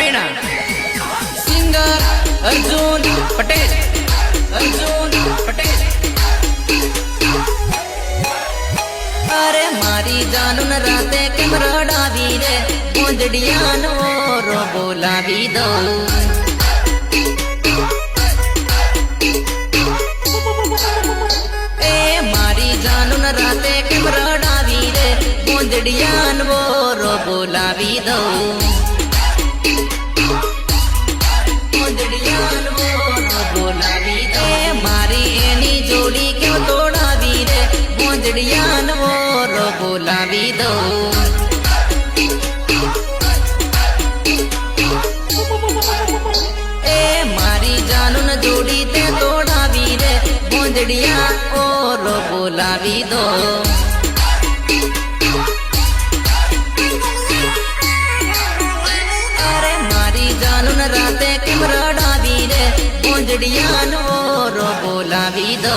રાયણા singer Arjun Patel અરે મારી જાનું રાતે કેમ રડાવી રે મોજડિયાનો રો બોલાવી દો એ મારી જાનું રાતે કેમ રડાવી રે મોજડિયાનો રો બોલાવી દો મારી એની જોડી કેમ તોડાવી રે મોજડિયાનો રો બોલાવી દો એ મારી જાનું જોડી તે તોડાવી રે મોજડિયા રો બોલાવી દો અરે મારી જાનું રાતે કેમ રડાવી રે મોજડિયાનો રો બોલાવી દો